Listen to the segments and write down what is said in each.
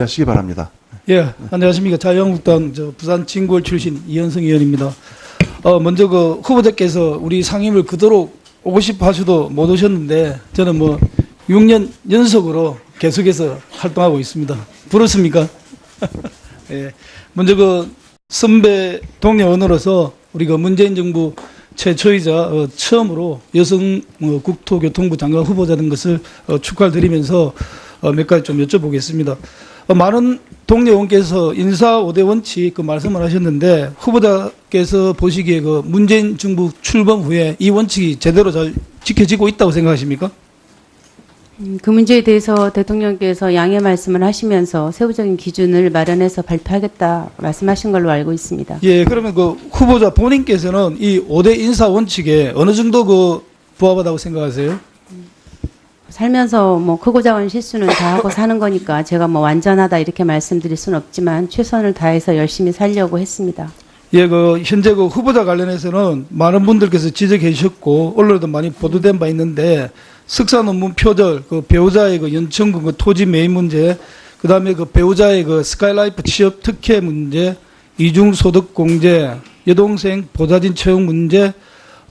하시기 바랍니다. 예, 안녕하십니까. 자유한국당 부산 진골 출신 이현성 의원입니다. 먼저 그 후보자께서 우리 상임을 그대로 오고 싶어 하셔도 못 오셨는데 저는 뭐 6년 연속으로 계속해서 활동하고 있습니다. 부럽습니까? 예, 먼저 그 선배 동료 의원으로서 우리 그 문재인 정부 최초이자 처음으로 여성 국토교통부 장관 후보자 된 것을 축하를 드리면서 몇 가지 좀 여쭤보겠습니다. 많은 동료 의원께서 인사 5대 원칙 그 말씀을 하셨는데 후보자께서 보시기에 그 문재인 정부 출범 후에 이 원칙이 제대로 잘 지켜지고 있다고 생각하십니까? 그 문제에 대해서 대통령께서 양해 말씀을 하시면서 세부적인 기준을 마련해서 발표하겠다 말씀하신 걸로 알고 있습니다. 예, 그러면 그 후보자 본인께서는 이 5대 인사 원칙에 어느 정도 그 부합하다고 생각하세요? 살면서 뭐 크고 작은 실수는 다 하고 사는 거니까 제가 뭐 완전하다 이렇게 말씀드릴 수는 없지만 최선을 다해서 열심히 살려고 했습니다. 예, 그 현재 그 후보자 관련해서는 많은 분들께서 지적해 주셨고 언론에도 많이 보도된 바 있는데 석사 논문 표절, 그 배우자의 그 연천군 그 토지 매입 문제, 그 다음에 그 배우자의 그 스카이라이프 취업 특혜 문제, 이중소득 공제, 여동생 보좌진 채용 문제,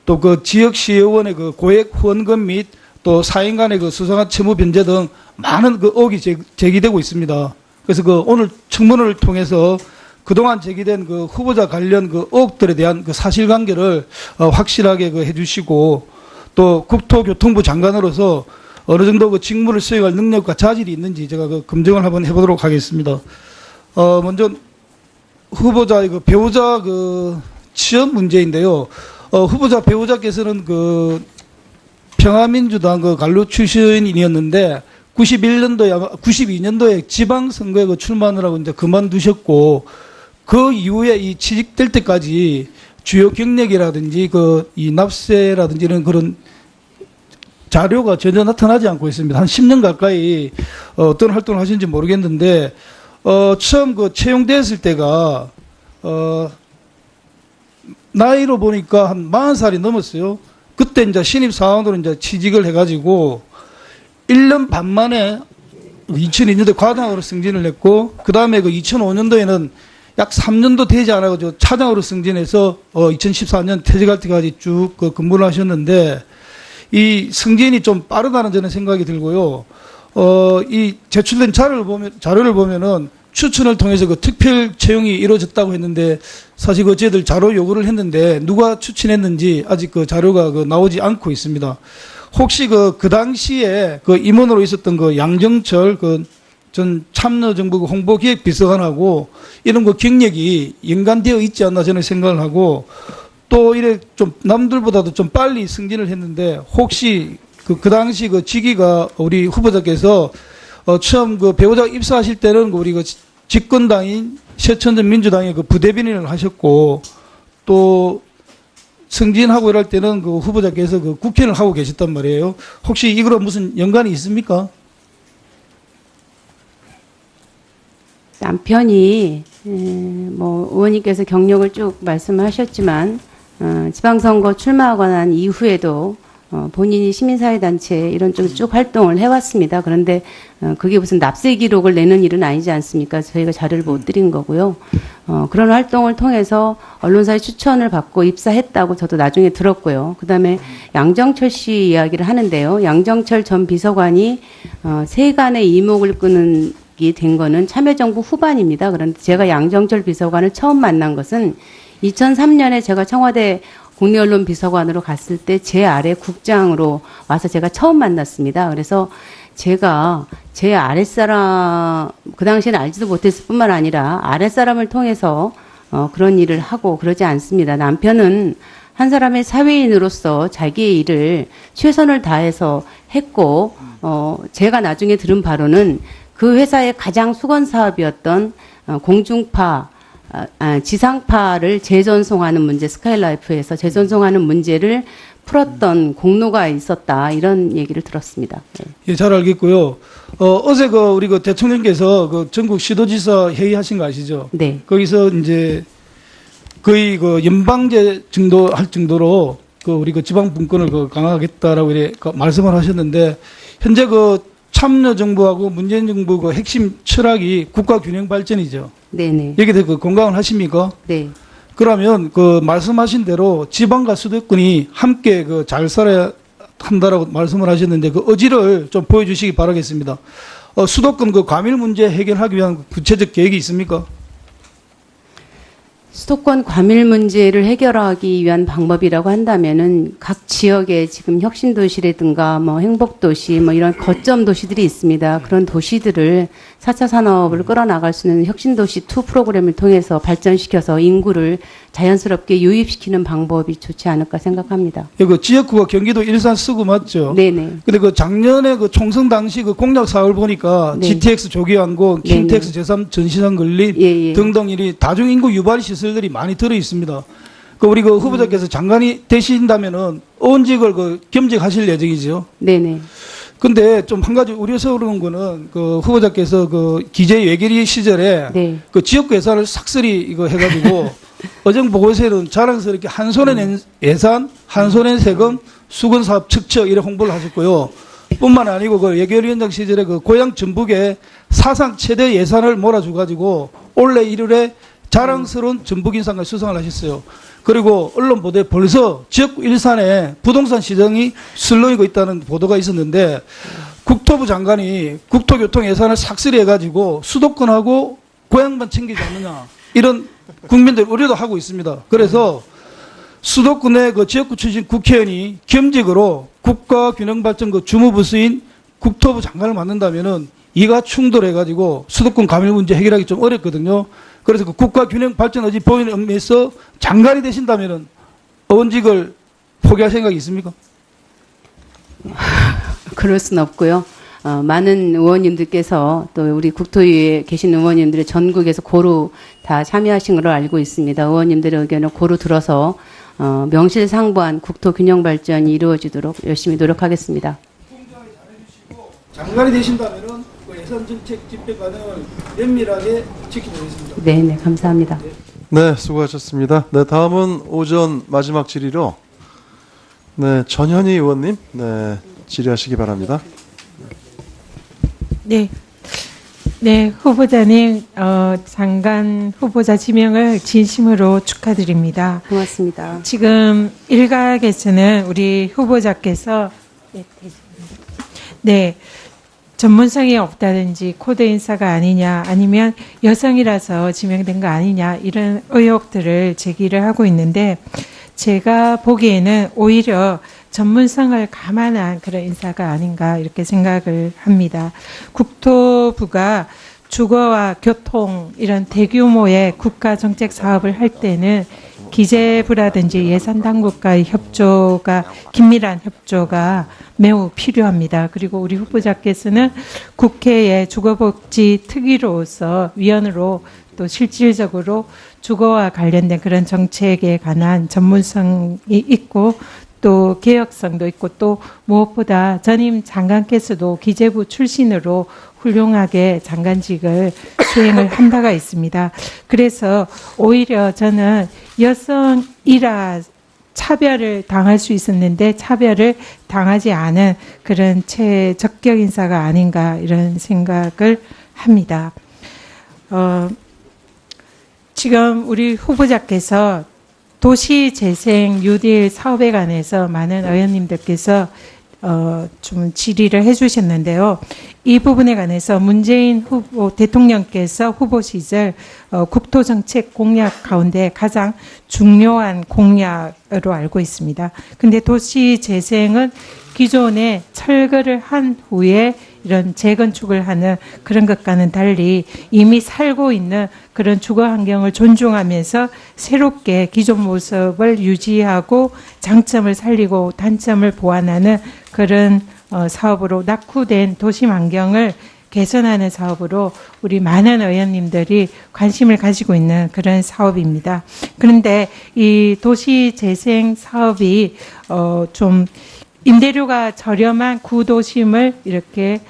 또 그 지역시의원의 그 고액 후원금 및 또 사인 간의 그 수상한 채무 변제 등 많은 그 의혹이 제기되고 있습니다. 그래서 그 오늘 청문회를 통해서 그동안 제기된 그 후보자 관련 그 의혹들에 대한 그 사실관계를 확실하게 그 해주시고 또 국토교통부 장관으로서 어느 정도 그 직무를 수행할 능력과 자질이 있는지 제가 그 검증을 한번 해보도록 하겠습니다. 먼저 후보자의 그 배우자 그 취업 문제인데요. 후보자 배우자께서는 그 평화민주당 그 관료 출신이었는데 92년도에 지방선거에 그 출마하느라고 이제 그만두셨고 그 이후에 이 취직될 때까지 주요 경력이라든지 그 이 납세라든지 이런 그런 자료가 전혀 나타나지 않고 있습니다. 한 10년 가까이 어떤 활동을 하시는지 모르겠는데 처음 그 채용됐을 때가 나이로 보니까 한 40살이 넘었어요. 그때 이제 신입사원으로 이제 취직을 해가지고 1년 반 만에 2002년도에 과장으로 승진을 했고, 그 다음에 그 2005년도에는 약 3년도 되지 않아가지고 차장으로 승진해서 2014년 퇴직할 때까지 쭉 그 근무를 하셨는데, 이 승진이 좀 빠르다는 저는 생각이 들고요. 이 제출된 자료를 보면은 추천을 통해서 그 특별 채용이 이루어졌다고 했는데 사실 그 저희들 자료 요구를 했는데 누가 추천했는지 아직 그 자료가 그 나오지 않고 있습니다. 혹시 그 당시에 그 임원으로 있었던 그 양정철 그 전 참여정부 홍보기획비서관하고 이런 그 경력이 연관되어 있지 않나 저는 생각을 하고 또 이래 좀 남들보다도 좀 빨리 승진을 했는데 혹시 그 당시 그 직위가 우리 후보자께서 처음 그 배우자가 입사하실 때는 우리 그 집권당인 새천전 민주당의 그 부대변인을 하셨고 또 승진하고 이럴 때는 그 후보자께서 그 국회의원을 하고 계셨단 말이에요. 혹시 이거랑 무슨 연관이 있습니까? 남편이 뭐 의원님께서 경력을 쭉 말씀하셨지만 지방선거 출마하고 난 이후에도 본인이 시민사회단체 이런 쪽 쭉 활동을 해왔습니다. 그런데 그게 무슨 납세 기록을 내는 일은 아니지 않습니까? 저희가 자료를 못 드린 거고요. 그런 활동을 통해서 언론사의 추천을 받고 입사했다고 저도 나중에 들었고요. 그다음에 양정철 씨 이야기를 하는데요. 양정철 전 비서관이 세간의 이목을 끄는 된 거는 참여정부 후반입니다. 그런데 제가 양정철 비서관을 처음 만난 것은 2003년에 제가 청와대 국내언론 비서관으로 갔을 때 제 아래 국장으로 와서 제가 처음 만났습니다. 그래서 제가 제 아랫사람, 그 당시에는 알지도 못했을 뿐만 아니라 아랫사람을 통해서 그런 일을 하고 그러지 않습니다. 남편은 한 사람의 사회인으로서 자기의 일을 최선을 다해서 했고, 제가 나중에 들은 바로는 그 회사의 가장 수건 사업이었던 공중파, 지상파를 재전송하는 문제, 스카이라이프에서 재전송하는 문제를 풀었던 공로가 있었다, 이런 얘기를 들었습니다. 네. 예, 잘 알겠고요. 어제 우리 대통령께서 전국 시도지사 회의하신 거 아시죠? 네. 거기서 이제 거의 연방제 정도 할 정도로 우리 지방 분권을 강화하겠다라고 이렇게 말씀을 하셨는데 현재 참여정부하고 문재인 정부 그 핵심 철학이 국가 균형 발전이죠. 네네. 여기에 대해 그 공감을 하십니까? 네. 그러면 그 말씀하신 대로 지방과 수도권이 함께 그 잘 살아야 한다라고 말씀을 하셨는데 그 의지를 좀 보여주시기 바라겠습니다. 수도권 그 과밀 문제 해결하기 위한 구체적 계획이 있습니까? 수도권 과밀 문제를 해결하기 위한 방법이라고 한다면은 각 지역에 지금 혁신도시라든가 뭐 행복도시 뭐 이런 거점 도시들이 있습니다. 그런 도시들을 4차 산업을 끌어나갈 수 있는 혁신도시 2 프로그램을 통해서 발전시켜서 인구를 자연스럽게 유입시키는 방법이 좋지 않을까 생각합니다. 그 지역구가 경기도 일산 서구 맞죠? 네네. 근데 그 작년에 그 총선 당시 그 공약 사업을 보니까 네. GTX 조기왕고, 네네. 킨텍스 제3 전시장 건립 예, 예. 등등 일이 다중인구 유발 시설들이 많이 들어 있습니다. 그 우리 그 후보자께서 장관이 되신다면은 의원직을 그 겸직하실 예정이죠. 네네. 근데 좀 한 가지 우려스러운 거는 그 후보자께서 그 기재 외결위 시절에 네. 그 지역구 예산을 삭슬이 이거 해가지고 어정 보고서에는 자랑스럽게 한 손에 낸 예산, 한 손에 낸 세금, 수건 사업 측척 이런 홍보를 하셨고요. 뿐만 아니고 그 예결위원장 시절에 그 고향 전북에 사상 최대 예산을 몰아줘가지고 올해 1월에 자랑스러운 전북인상을 수상을 하셨어요. 그리고 언론 보도에 벌써 지역구 일산에 부동산 시장이 술렁이고 있다는 보도가 있었는데 국토부 장관이 국토교통 예산을 삭슬이 해가지고 수도권하고 고향만 챙기지 않느냐 이런 국민들 우려도 하고 있습니다. 그래서 수도권의 그 지역구 출신 국회의원이 겸직으로 국가균형발전 그 주무부수인 국토부 장관을 맡는다면은 이가 충돌해가지고 수도권 과밀 문제 해결하기 좀 어렵거든요. 그래서 그 국가균형발전 의지 보이는 의미에서 장관이 되신다면은 의원직을 포기할 생각이 있습니까? 그럴 순 없고요. 많은 의원님들께서 또 우리 국토위에 계신 의원님들이 전국에서 고루 다 참여하신 걸로 알고 있습니다. 의원님들의 의견을 고루 들어서 명실상부한 국토균형 발전이 이루어지도록 열심히 노력하겠습니다. 장관이 되신다면은 그 예산 정책 집행 과정을 면밀하게 지켜보겠습니다. 네, 감사합니다. 네, 수고하셨습니다. 네, 다음은 오전 마지막 질의로 네, 전현희 의원님 네, 질의하시기 바랍니다. 네. 네, 후보자님, 장관 후보자 지명을 진심으로 축하드립니다. 고맙습니다. 지금 일각에서는 우리 후보자께서, 네, 전문성이 없다든지 코드 인사가 아니냐, 아니면 여성이라서 지명된 거 아니냐, 이런 의혹들을 제기를 하고 있는데, 제가 보기에는 오히려 전문성을 감안한 그런 인사가 아닌가 이렇게 생각을 합니다. 국토부가 주거와 교통 이런 대규모의 국가 정책 사업을 할 때는 기재부라든지 예산당국과의 협조가 긴밀한 협조가 매우 필요합니다. 그리고 우리 후보자께서는 국회의 주거복지 특위로서 위원으로 또 실질적으로 주거와 관련된 그런 정책에 관한 전문성이 있고 또 개혁성도 있고 또 무엇보다 전임 장관께서도 기재부 출신으로 훌륭하게 장관직을 수행을 한 바가 있습니다. 그래서 오히려 저는 여성이라 차별을 당할 수 있었는데 차별을 당하지 않은 그런 최적격 인사가 아닌가 이런 생각을 합니다. 지금 우리 후보자께서 도시재생 뉴딜 사업에 관해서 많은 의원님들께서 좀 질의를 해주셨는데요. 이 부분에 관해서 문재인 후보 대통령께서 후보 시절 국토정책 공약 가운데 가장 중요한 공약으로 알고 있습니다. 근데 도시재생은 기존에 철거를 한 후에 이런 재건축을 하는 그런 것과는 달리 이미 살고 있는 그런 주거 환경을 존중하면서 새롭게 기존 모습을 유지하고 장점을 살리고 단점을 보완하는 그런 사업으로 낙후된 도심 환경을 개선하는 사업으로 우리 많은 의원님들이 관심을 가지고 있는 그런 사업입니다. 그런데 이 도시재생 사업이 좀 임대료가 저렴한 구도심을 이렇게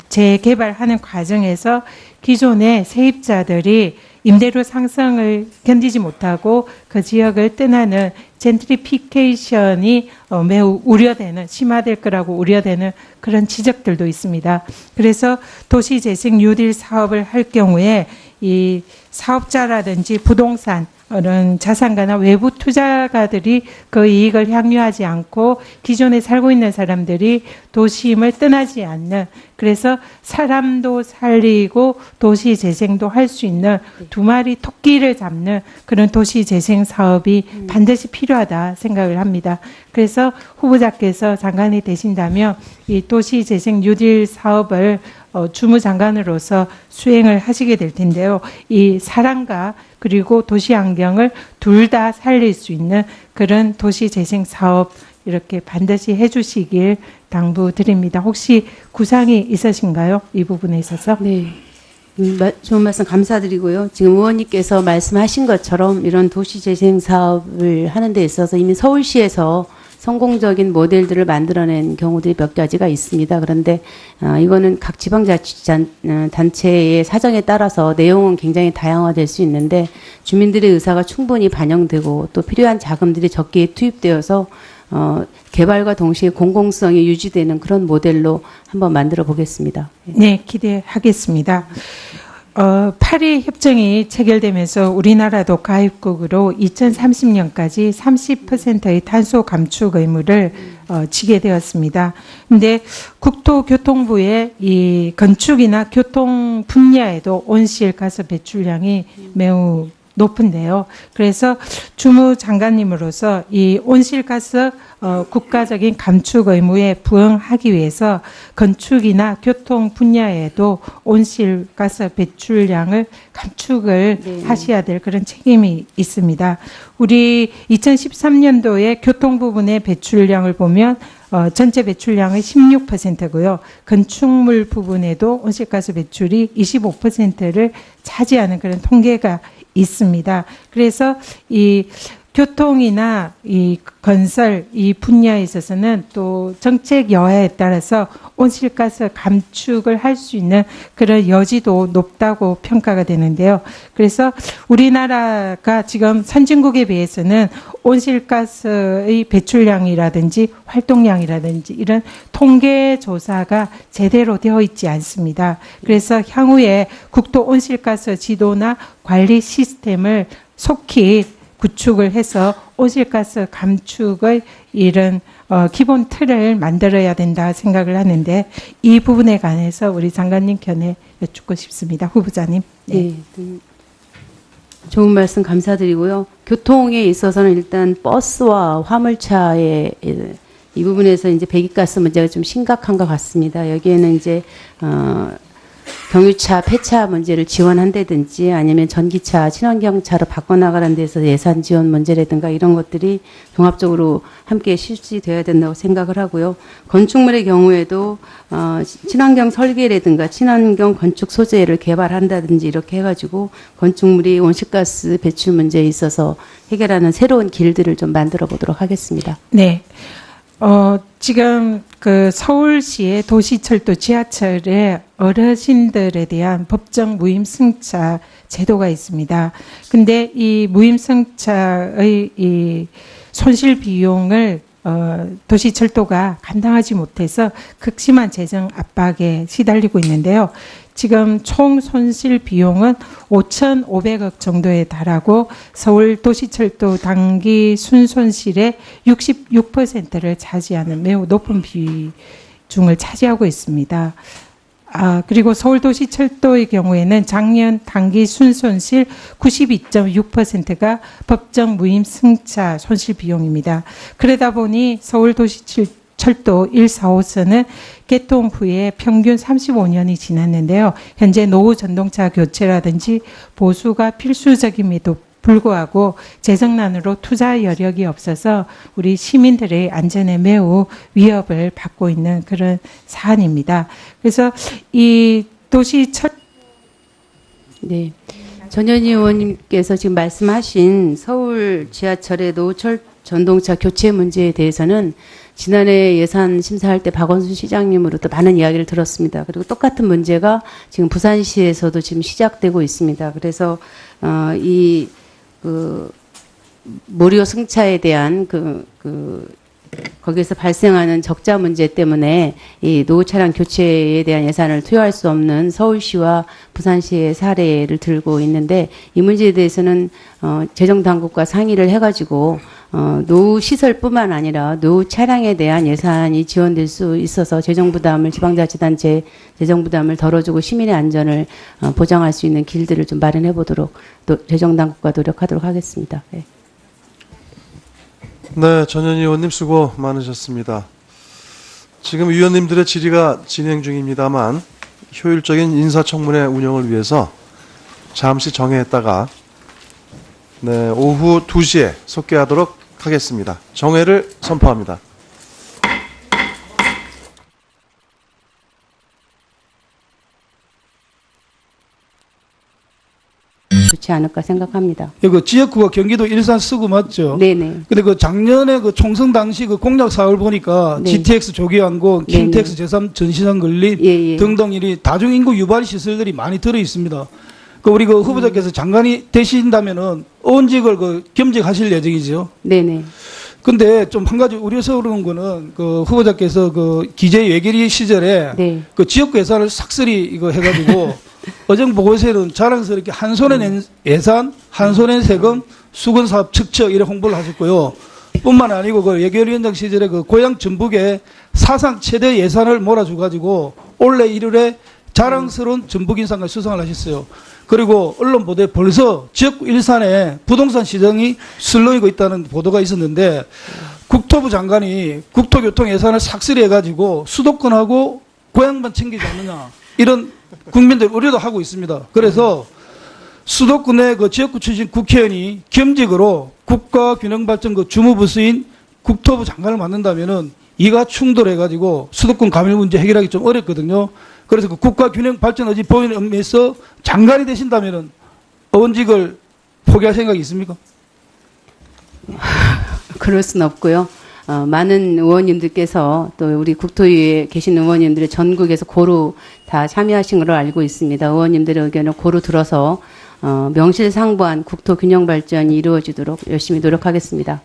재개발하는 과정에서 기존의 세입자들이 임대료 상승을 견디지 못하고 그 지역을 떠나는 젠트리피케이션이 매우 우려되는, 심화될 거라고 우려되는 그런 지적들도 있습니다. 그래서 도시재생 뉴딜 사업을 할 경우에 이 사업자라든지 부동산 이런 자산가나 외부 투자가들이 그 이익을 향유하지 않고 기존에 살고 있는 사람들이 도심을 떠나지 않는, 그래서 사람도 살리고 도시 재생도 할 수 있는 두 마리 토끼를 잡는 그런 도시 재생 사업이 반드시 필요하다 생각을 합니다. 그래서 후보자께서 장관이 되신다면 이 도시 재생 뉴딜 사업을 주무장관으로서 수행을 하시게 될 텐데요. 이 사람과 그리고 도시 환경을 둘 다 살릴 수 있는 그런 도시 재생 사업 이렇게 반드시 해주시길 당부드립니다. 혹시 구상이 있으신가요? 이 부분에 있어서? 네. 좋은 말씀 감사드리고요. 지금 의원님께서 말씀하신 것처럼 이런 도시재생 사업을 하는 데 있어서 이미 서울시에서 성공적인 모델들을 만들어낸 경우들이 몇 가지가 있습니다. 그런데 이거는 각 지방자치단체의 사정에 따라서 내용은 굉장히 다양화될 수 있는데 주민들의 의사가 충분히 반영되고 또 필요한 자금들이 적게 투입되어서 개발과 동시에 공공성이 유지되는 그런 모델로 한번 만들어 보겠습니다. 네, 기대하겠습니다. 파리 협정이 체결되면서 우리나라도 가입국으로 2030년까지 30%의 탄소 감축 의무를 지게 되었습니다. 근데 국토교통부의 이 건축이나 교통 분야에도 온실가스 배출량이 매우 높은데요. 그래서 주무장관님으로서 이 온실가스 국가적인 감축 의무에 부응하기 위해서 건축이나 교통 분야에도 온실가스 배출량을 감축을 하셔야 될 그런 책임이 있습니다. 우리 2013년도에 교통 부분의 배출량을 보면 전체 배출량의 16%고요. 건축물 부분에도 온실가스 배출이 25%를 차지하는 그런 통계가 있습니다. 그래서 이 교통이나 이 건설 이 분야에 있어서는 또 정책 여하에 따라서 온실가스 감축을 할 수 있는 그런 여지도 높다고 평가가 되는데요. 그래서 우리나라가 지금 선진국에 비해서는 온실가스의 배출량이라든지 활동량이라든지 이런 통계 조사가 제대로 되어 있지 않습니다. 그래서 향후에 국토 온실가스 지도나 관리 시스템을 속히 구축을 해서 온실가스 감축의 이런 기본 틀을 만들어야 된다 생각을 하는데 이 부분에 관해서 우리 장관님 견해 여쭙고 싶습니다. 후보자님. 네. 좋은 말씀 감사드리고요. 교통에 있어서는 일단 버스와 화물차의 이 부분에서 이제 배기가스 문제가 좀 심각한 것 같습니다. 여기에는 이제 경유차, 폐차 문제를 지원한다든지 아니면 전기차, 친환경차로 바꿔나가는 데서 예산 지원 문제라든가 이런 것들이 종합적으로 함께 실시되어야 된다고 생각을 하고요. 건축물의 경우에도 친환경 설계라든가 친환경 건축 소재를 개발한다든지 이렇게 해가지고 건축물이 온실가스 배출 문제에 있어서 해결하는 새로운 길들을 좀 만들어 보도록 하겠습니다. 네. 지금 그 서울시의 도시철도 지하철에 어르신들에 대한 법정 무임승차 제도가 있습니다. 근데 이 무임승차의 이 손실 비용을 도시철도가 감당하지 못해서 극심한 재정 압박에 시달리고 있는데요. 지금 총 손실 비용은 5,500억 정도에 달하고 서울 도시철도 단기 순손실의 66%를 차지하는 매우 높은 비중을 차지하고 있습니다. 그리고 서울도시철도의 경우에는 작년 단기 순손실 92.6%가 법정 무임 승차 손실 비용입니다. 그러다 보니 서울도시철도 1, 4호선은 개통 후에 평균 35년이 지났는데요. 현재 노후 전동차 교체라든지 보수가 필수적임에도 불구하고 재정난으로 투자 여력이 없어서 우리 시민들의 안전에 매우 위협을 받고 있는 그런 사안입니다. 그래서 이 네. 전현희 의원님께서 지금 말씀하신 서울 지하철의 전동차 교체 문제에 대해서는 지난해 예산 심사할 때 박원순 시장님으로부터 많은 이야기를 들었습니다. 그리고 똑같은 문제가 지금 부산시에서도 지금 시작되고 있습니다. 그래서 무료 승차에 대한 거기에서 발생하는 적자 문제 때문에 이 노후 차량 교체에 대한 예산을 투여할 수 없는 서울시와 부산시의 사례를 들고 있는데, 이 문제에 대해서는 재정 당국과 상의를 해가지고 노후 시설뿐만 아니라 노후 차량에 대한 예산이 지원될 수 있어서 재정 부담을, 지방자치단체 재정 부담을 덜어주고 시민의 안전을 보장할 수 있는 길들을 좀 마련해 보도록 재정 당국과 노력하도록 하겠습니다. 네. 네, 전현희 의원님 수고 많으셨습니다. 지금 위원님들의 질의가 진행 중입니다만 효율적인 인사청문회 운영을 위해서 잠시 정회했다가 오후 2시에 속개하도록 하겠습니다. 정회를 선포합니다. 좋지 않을까 생각합니다. 그 지역구가 경기도 일산 서구 맞죠? 네네. 근데 그 작년에 그 총선 당시 그 공약 사업을 보니까 네. GTX 조기왕고, 네네. 킨텍스 제3 전시장 건립 예. 등등 일이 다중인구 유발 시설들이 많이 들어 있습니다. 우리 그 후보자께서 장관이 되신다면은 의원직을 겸직하실 예정이죠. 네네. 근데 좀 한 가지 우려스러운 거는 그 후보자께서 기재 외계리 시절에 네. 지역구 예산을 싹쓸이 이거 해가지고 어정 보고서에는 자랑스럽게 한 손에 낸 예산, 한 손에 낸 세금, 수건사업 측척 이런 홍보를 하셨고요. 뿐만 아니고 외교위원장 시절에 고향 전북에 사상 최대 예산을 몰아줘가지고 올해 1월에 자랑스러운 전북인상을 수상을 하셨어요. 그리고 언론 보도에 벌써 지역구 일산에 부동산 시장이 술렁이고 있다는 보도가 있었는데, 국토부 장관이 국토교통 예산을 삭슬이 해가지고 수도권하고 고향만 챙기지 않느냐, 이런 국민들 우려도 하고 있습니다. 그래서 수도권의 지역구 출신 국회의원이 겸직으로 국가균형발전 주무부수인 국토부 장관을 맡는다면은 이가 충돌해가지고 수도권 과밀 문제 해결하기 좀 어렵거든요. 그래서 국가균형발전 의지 보이는 의미에서 장관이 되신다면은 의원직을 포기할 생각이 있습니까? 그럴 수는 없고요. 많은 의원님들께서 또 우리 국토위에 계신 의원님들의 전국에서 고루 다 참여하신 걸로 알고 있습니다. 의원님들의 의견을 고루 들어서 명실상부한 국토균형 발전이 이루어지도록 열심히 노력하겠습니다.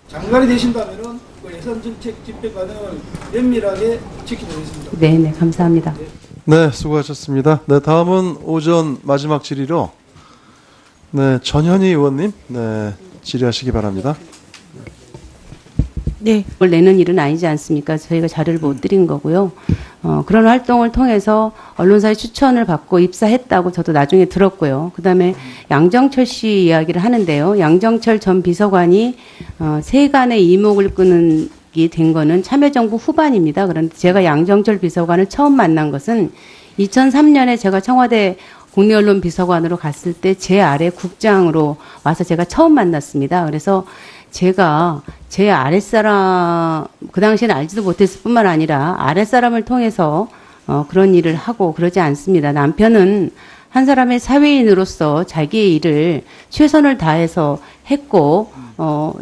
장관이 되신다면은 예산 정책 집행 과정을 면밀하게 지켜보겠습니다. 네, 감사합니다. 네, 수고하셨습니다. 네, 다음은 오전 마지막 질의로 전현희 의원님 질의하시기 바랍니다. 네. 그걸 내는 일은 아니지 않습니까? 저희가 자료를 못 드린 거고요. 그런 활동을 통해서 언론사의 추천을 받고 입사했다고 저도 나중에 들었고요. 그다음에 양정철 씨 이야기를 하는데요. 양정철 전 비서관이 세간의 이목을 끄는 게 된 거는 참여정부 후반입니다. 그런데 제가 양정철 비서관을 처음 만난 것은 2003년에 제가 청와대 국내언론 비서관으로 갔을 때 제 아래 국장으로 와서 제가 처음 만났습니다. 그래서 제가 제 아랫사람, 그 당시에는 알지도 못했을 뿐만 아니라 아랫사람을 통해서 그런 일을 하고 그러지 않습니다. 남편은 한 사람의 사회인으로서 자기의 일을 최선을 다해서 했고,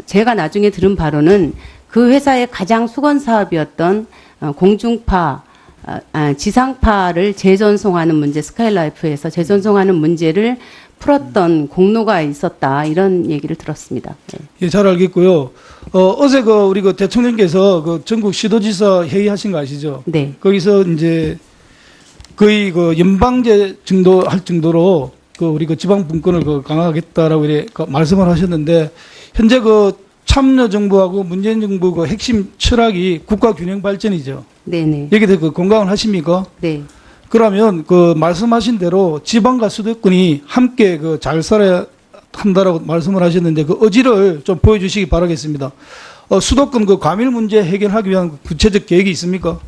제가 나중에 들은 바로는 그 회사의 가장 수건 사업이었던 공중파, 지상파를 재전송하는 문제, 스카이라이프에서 재전송하는 문제를 풀었던 공로가 있었다, 이런 얘기를 들었습니다. 네. 예, 잘 알겠고요. 어제 우리 대통령께서 전국 시도지사 회의하신 거 아시죠? 네. 거기서 이제 거의 연방제 정도 할 정도로 우리 지방 분권을 강화하겠다라고 이래 말씀을 하셨는데, 현재 참여정부하고 문재인 정부 핵심 철학이 국가균형 발전이죠. 네네. 여기에 대해 공감을 하십니까? 네. 그러면 말씀하신 대로 지방과 수도권이 함께 잘 살아야 한다라고 말씀을 하셨는데, 그 의지를 좀 보여주시기 바라겠습니다. 수도권 과밀 문제 해결하기 위한 구체적 계획이 있습니까?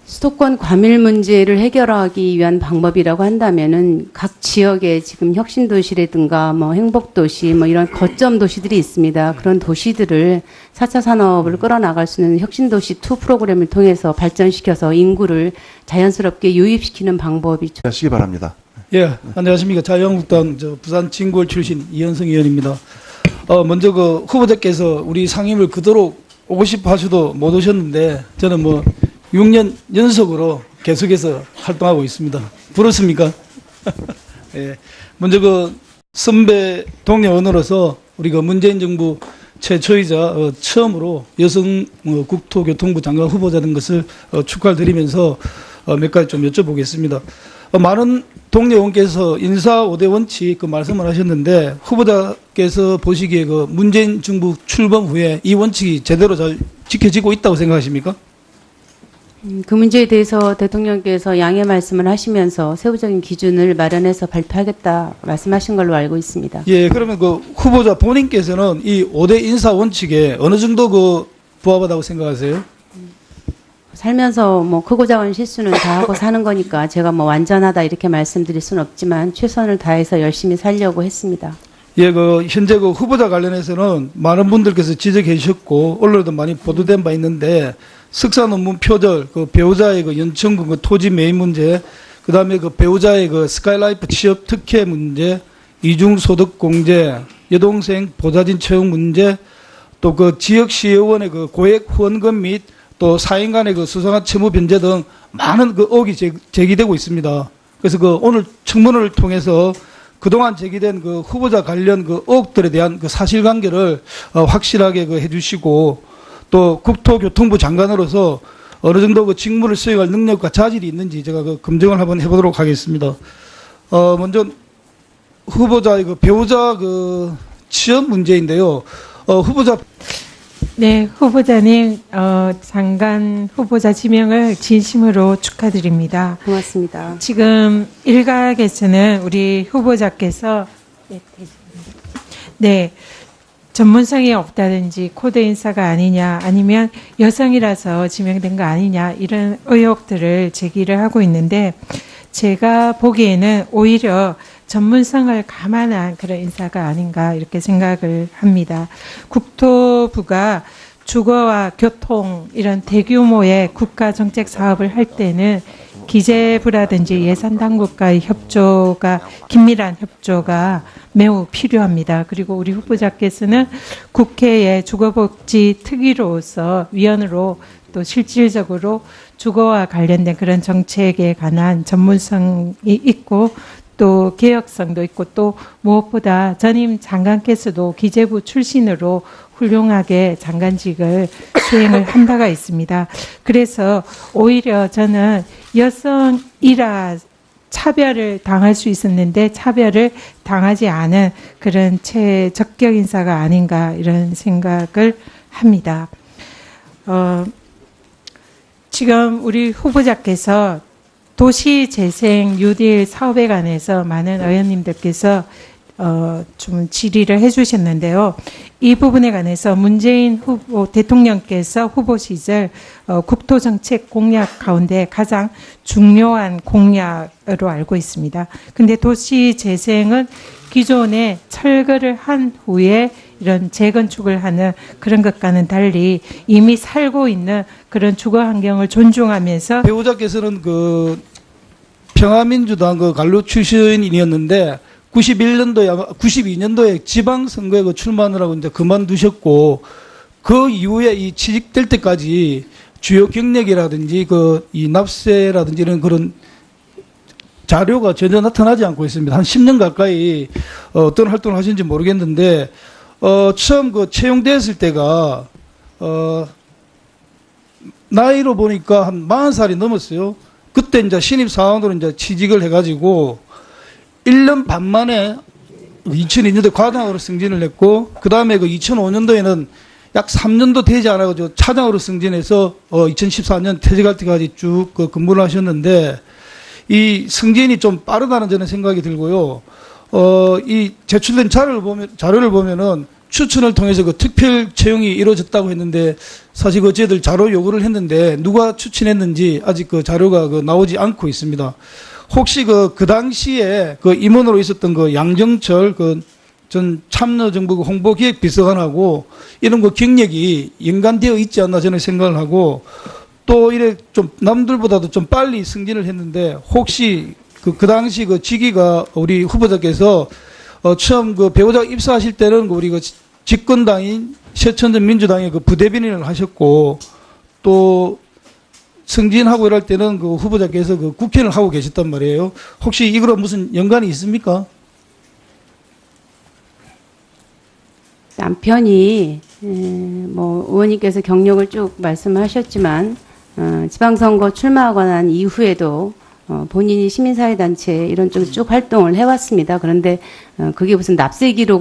수도권 과밀 문제를 해결하기 위한 방법이라고 한다면은 각 지역에 지금 혁신도시라든가 행복도시 이런 거점 도시들이 있습니다. 그런 도시들을 4차 산업을 끌어나갈 수 있는 혁신도시 2 프로그램을 통해서 발전시켜서 인구를 자연스럽게 유입시키는 방법이 하시기 바랍니다. 예, 안녕하십니까. 자유한국당 부산 진구월 출신 이현성 의원입니다. 먼저 그 후보자께서 우리 상임을 그대로 오고 싶어 하셔도 못 오셨는데 저는 뭐 6년 연속으로 계속해서 활동하고 있습니다. 부럽습니까? 예, 먼저 그 선배 동료 의원으로서 우리 그 문재인 정부 최초이자 처음으로 여성 국토교통부 장관 후보자 된 것을 축하를 드리면서 몇 가지 좀 여쭤보겠습니다. 많은 동료 의원께서 인사 5대 원칙 그 말씀을 하셨는데 후보자께서 보시기에 그 문재인 정부 출범 후에 이 원칙이 제대로 잘 지켜지고 있다고 생각하십니까? 그 문제에 대해서 대통령께서 양해 말씀을 하시면서 세부적인 기준을 마련해서 발표하겠다 말씀하신 걸로 알고 있습니다. 예, 그러면 그 후보자 본인께서는 이 5대 인사 원칙에 어느 정도 그 부합하다고 생각하세요? 살면서 뭐 크고 작은 실수는 다 하고 사는 거니까 제가 뭐 완전하다 이렇게 말씀드릴 수는 없지만 최선을 다해서 열심히 살려고 했습니다. 예, 그 현재 그 후보자 관련해서는 많은 분들께서 지적해 주셨고 언론에도 많이 보도된 바 있는데 석사 논문 표절, 그 배우자의 그 연천군 그 토지 매입 문제, 그 다음에 그 배우자의 그 스카이라이프 취업 특혜 문제, 이중 소득 공제, 여동생 보좌진 채용 문제, 또 그 지역시의원의 그 고액 후원금 및 또 사인 간의 그 수상한 채무 변제 등 많은 그 의혹이 제기되고 있습니다. 그래서 그 오늘 청문회를 통해서 그동안 제기된 그 후보자 관련 그 의혹들에 대한 그 사실관계를 확실하게 그 해주시고 또 국토교통부 장관으로서 어느 정도 그 직무를 수행할 능력과 자질이 있는지 제가 그 검증을 한번 해보도록 하겠습니다. 먼저 후보자의 그 배우자 그 취업 문제인데요. 후보자 네, 후보자님, 장관 후보자 지명을 진심으로 축하드립니다. 고맙습니다. 지금 일각에서는 우리 후보자께서 네, 전문성이 없다든지 코드 인사가 아니냐 아니면 여성이라서 지명된 거 아니냐 이런 의혹들을 제기를 하고 있는데 제가 보기에는 오히려 전문성을 감안한 그런 인사가 아닌가 이렇게 생각을 합니다. 국토부가 주거와 교통 이런 대규모의 국가 정책 사업을 할 때는 기재부라든지 예산 당국과의 협조가 긴밀한 협조가 매우 필요합니다. 그리고 우리 후보자께서는 국회의 주거복지 특위로서 위원으로 또 실질적으로 주거와 관련된 그런 정책에 관한 전문성이 있고 또 개혁성도 있고 또 무엇보다 전임 장관께서도 기재부 출신으로 훌륭하게 장관직을 수행을 한 바가 있습니다. 그래서 오히려 저는 여성이라 차별을 당할 수 있었는데 차별을 당하지 않은 그런 최적격 인사가 아닌가 이런 생각을 합니다. 지금 우리 후보자께서 도시재생 뉴딜 사업에 관해서 많은 의원님들께서 좀 질의를 해주셨는데요. 이 부분에 관해서 문재인 후보 대통령께서 후보 시절 국토정책 공약 가운데 가장 중요한 공약으로 알고 있습니다. 근데 도시재생은 기존에 철거를 한 후에 이런 재건축을 하는 그런 것과는 달리 이미 살고 있는 그런 주거 환경을 존중하면서 배우자께서는 그 평화민주당 그 관로 출신이었는데 92년도에 지방선거에 그 출마하느라고 이제 그만두셨고 그 이후에 이 취직될 때까지 주요 경력이라든지 그 이 납세라든지 이런 그런 자료가 전혀 나타나지 않고 있습니다. 한 10년 가까이 어떤 활동을 하시는지 모르겠는데 처음 그 채용됐을 때가 나이로 보니까 한 40살이 넘었어요. 그때 이제 신입사원으로 이제 취직을 해가지고 1년 반 만에 2002년도에 과장으로 승진을 했고 그 다음에 그 2005년도에는 약 3년도 되지 않아가지고 차장으로 승진해서 2014년 퇴직할 때까지 쭉 그 근무를 하셨는데 이 승진이 좀 빠르다는 저는 생각이 들고요. 이 제출된 자료를 보면은 추천을 통해서 그 특별 채용이 이루어졌다고 했는데 사실 그 저희들 자료 요구를 했는데 누가 추천했는지 아직 그 자료가 그 나오지 않고 있습니다. 혹시 그 당시에 그 임원으로 있었던 그 양정철 그 전 참여정부 홍보기획비서관하고 이런 그 경력이 연관되어 있지 않나 저는 생각을 하고 또 이래 좀 남들보다도 좀 빨리 승진을 했는데 혹시 그 당시 그 직위가 우리 후보자께서 처음 그 배우자 입사하실 때는 우리 그 집권당인 새천년 민주당의 그 부대변인을 하셨고 또 승진하고 이럴 때는 그 후보자께서 그 국회의원을 하고 계셨단 말이에요. 혹시 이거랑 무슨 연관이 있습니까? 남편이 뭐 의원님께서 경력을 쭉 말씀하셨지만 지방선거 출마하고 난 이후에도 본인이 시민사회단체 이런 쪽 쭉 활동을 해왔습니다. 그런데 그게 무슨 납세 기록